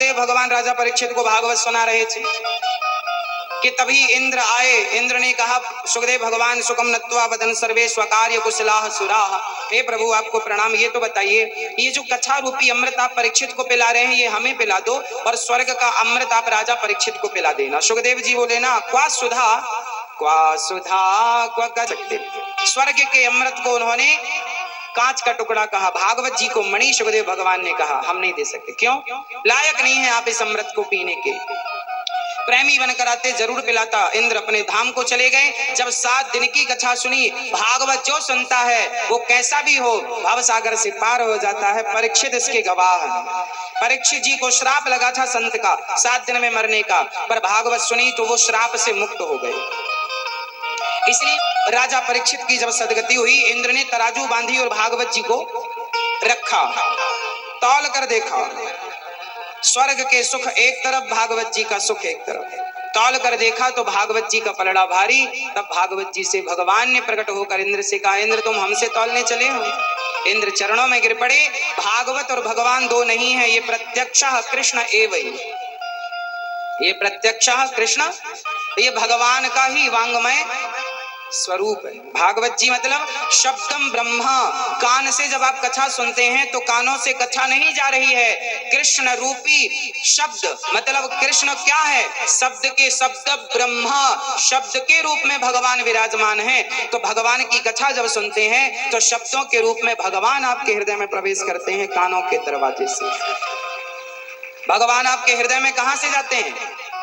भगवान राजा परीक्षित को भागवत सुना रहे थे कि तभी इंद्र आए। इंद्र ने कहा, सुखदेव भगवान सुखम नत्वा वदन सर्वे स्वकार्य कुशलाः सुराः। हे प्रभु आपको प्रणाम। ये तो बताइए, ये जो कच्छा रूपी अमृत आप परीक्षित को पिला रहे हैं, ये हमें पिला दो और स्वर्ग का अमृत आप राजा परीक्षित को पिला देना। सुखदेव जी बोले ना, क्वा सुधा क्वा सकते। स्वर्ग के अमृत को उन्होंने कांच का टुकड़ा कहा, भागवत जी को मणि सुखदेव भगवान ने कहा हम नहीं दे सकते। क्यों? लायक नहीं है आप इस अमृत को पीने के। प्रेमी बनकर आते जरूर पिलाता। इंद्र अपने धाम को चले गए। जब 7 दिन की कथा सुनी, भागवत जो सुनता है वो कैसा भी हो भव सागर से पार हो जाता है। परीक्षित इसके गवाह हैं। परीक्षित जी को श्राप लगा था संत का 7 दिन में मरने का, पर भागवत सुनी तो वो श्राप से मुक्त हो गए। इसलिए राजा परीक्षित की जब सदगति हुई, इंद्र ने तराजू बांधी और भागवत जी को रखा, तौल कर देखा। स्वर्ग के सुख एक तरफ, भागवत जी का सुख एक तरफ। तौल कर देखा तो भागवत जी का पलड़ा भारी। तब भागवत जी से भगवान ने प्रकट होकर इंद्र से कहा, इंद्र तुम हमसे तौलने चले हो? इंद्र चरणों में गिर पड़े। भागवत और भगवान दो नहीं है, ये प्रत्यक्षः कृष्ण एव ही। ये प्रत्यक्षः कृष्ण, ये भगवान का ही वांगमय स्वरूप है। भागवत जी मतलब शब्दम ब्रह्मा। कान से जब आप कथा सुनते हैं तो कानों से कथा नहीं जा रही है, कृष्ण रूपी शब्द। मतलब कृष्ण क्या है? शब्द के शब्द ब्रह्मा, शब्द के रूप में भगवान विराजमान है। तो भगवान की कथा जब सुनते हैं तो शब्दों के रूप में भगवान आपके हृदय में प्रवेश करते हैं कानों के दरवाजे से। भगवान आपके हृदय में कहां से जाते हैं?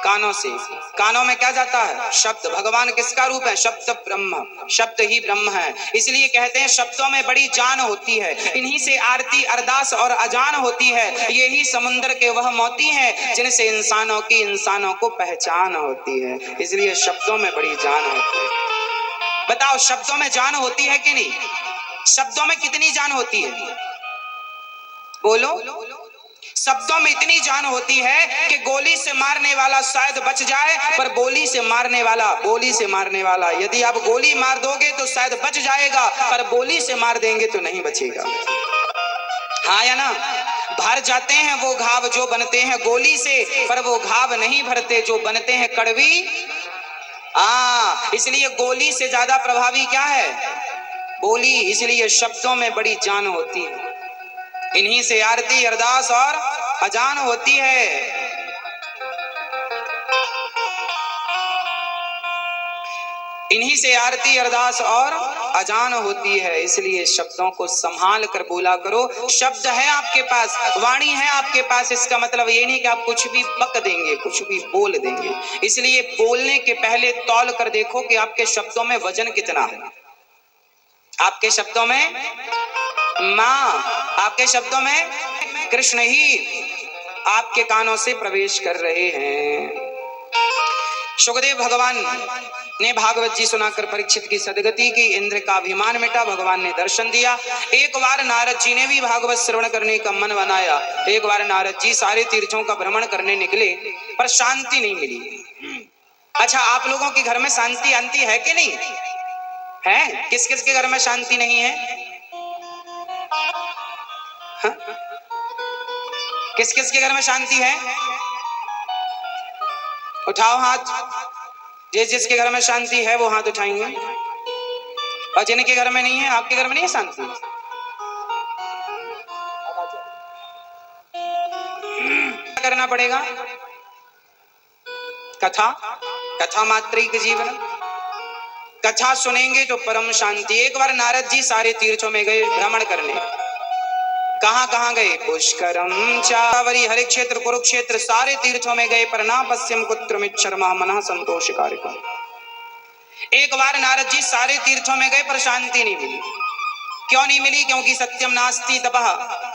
कानों से। कानों में क्या जाता है? शब्द। भगवान किसका रूप है? शब्द ब्रह्म। शब्द ही ब्रह्म है। इसलिए कहते हैं शब्दों में बड़ी जान होती है, इन्हीं से आरती अरदास और अजान होती है। यही समुद्र के वह मोती हैं जिनसे इंसानों को पहचान होती है। इसलिए शब्दों में बड़ी जान होती है। बताओ शब्दों में जान होती है कि नहीं? शब्दों में कितनी जान होती है? बोलो। शब्दों में इतनी जान होती है कि गोली से मारने वाला शायद बच जाए, पर बोली से मारने वाला यदि आप गोली मार दोगे तो शायद बच जाएगा, पर बोली से मार देंगे तो नहीं बचेगा। हाँ या ना? भर जाते हैं वो घाव जो बनते हैं गोली से, पर वो घाव नहीं भरते जो बनते हैं कड़वी। इसलिए गोली से ज्यादा प्रभावी क्या है? बोली। इसलिए शब्दों में बड़ी जान होती है, इन्हीं से आरती अरदास और अजान होती है। इन्हीं से आरती अरदास और अजान होती है। इसलिए शब्दों को संभाल कर बोला करो। शब्द है आपके पास, वाणी है आपके पास, इसका मतलब ये नहीं कि आप कुछ भी बक देंगे, कुछ भी बोल देंगे। इसलिए बोलने के पहले तौल कर देखो कि आपके शब्दों में वजन कितना है। आपके शब्दों में मां, आपके शब्दों में कृष्ण ही आपके कानों से प्रवेश कर रहे हैं। सुखदेव भगवान ने भागवत जी सुनाकर परीक्षित की सदगति की। इंद्र का अभिमान मिटा, भगवान ने दर्शन दिया। एक बार नारद जी ने भी भागवत श्रवण करने का मन बनाया। एक बार नारद जी सारे तीर्थों का भ्रमण करने निकले, पर शांति नहीं मिली। अच्छा, आप लोगों के घर में शांति आंती है कि नहीं है? किस किस के घर में शांति नहीं है? हाँ? किस किस के घर में शांति है? उठाओ हाथ। जिस जिसके घर में शांति है वो हाथ उठाएंगे, और जिनके घर में नहीं है, आपके घर में नहीं है शांति, क्या करना पड़ेगा? कथा मात्रिक जीवन। कथा सुनेंगे तो परम शांति। एक बार नारद जी सारे तीर्थों में गए भ्रमण करने। कहां गए? पुष्करम चावरी हरि क्षेत्र कुरुक्षेत्र सारे तीर्थों में गए, पर ना पश्यम कुत्रमिच्छर्मा मनः संतोषकारिका। एक बार नारद जी सारे तीर्थों में गए पर शांति नहीं मिली। क्यों नहीं मिली? क्योंकि सत्यम नास्ति तपः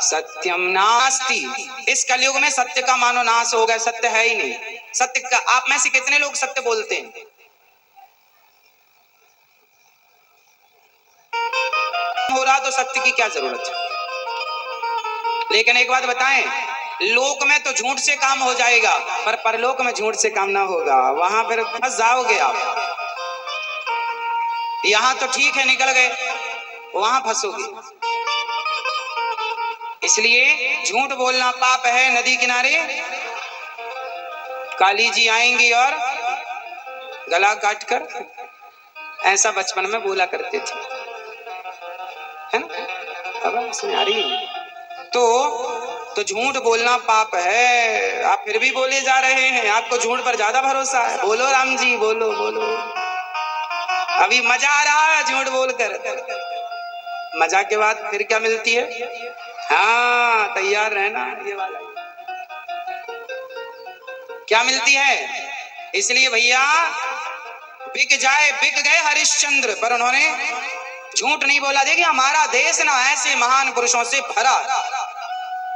सत्यम नास्ति। इस कलयुग में सत्य का मानो नाश हो गया, सत्य है ही नहीं। सत्य का आप में से कितने लोग सत्य बोलते हैं? हो रहा तो सत्य की क्या जरूरत है? लेकिन एक बात बताएं, लोक में तो झूठ से काम हो जाएगा, पर परलोक में झूठ से काम ना होगा। वहां फिर फंस जाओगे आप। यहां तो ठीक है निकल गए, वहां फंसोगे। इसलिए झूठ बोलना पाप है। नदी किनारे काली जी आएंगी और गला काट कर, ऐसा बचपन में बोला करते थे, है ना? अब इसमें आ रही है। तो झूठ बोलना पाप है। आप फिर भी बोले जा रहे हैं, आपको झूठ पर ज्यादा भरोसा है। बोलो राम जी, बोलो बोलो। अभी मजा आ रहा है झूठ बोलकर, मजा के बाद फिर क्या मिलती है? हाँ, तैयार रहना। ये वाला क्या मिलती है? इसलिए भैया बिक गए हरिश्चंद्र, पर उन्होंने झूठ नहीं बोला। देखिए हमारा देश ना ऐसे महान पुरुषों से भरा,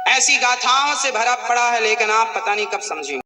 ऐसी गाथाओं से भरा पड़ा है, लेकिन आप पता नहीं कब समझेंगे।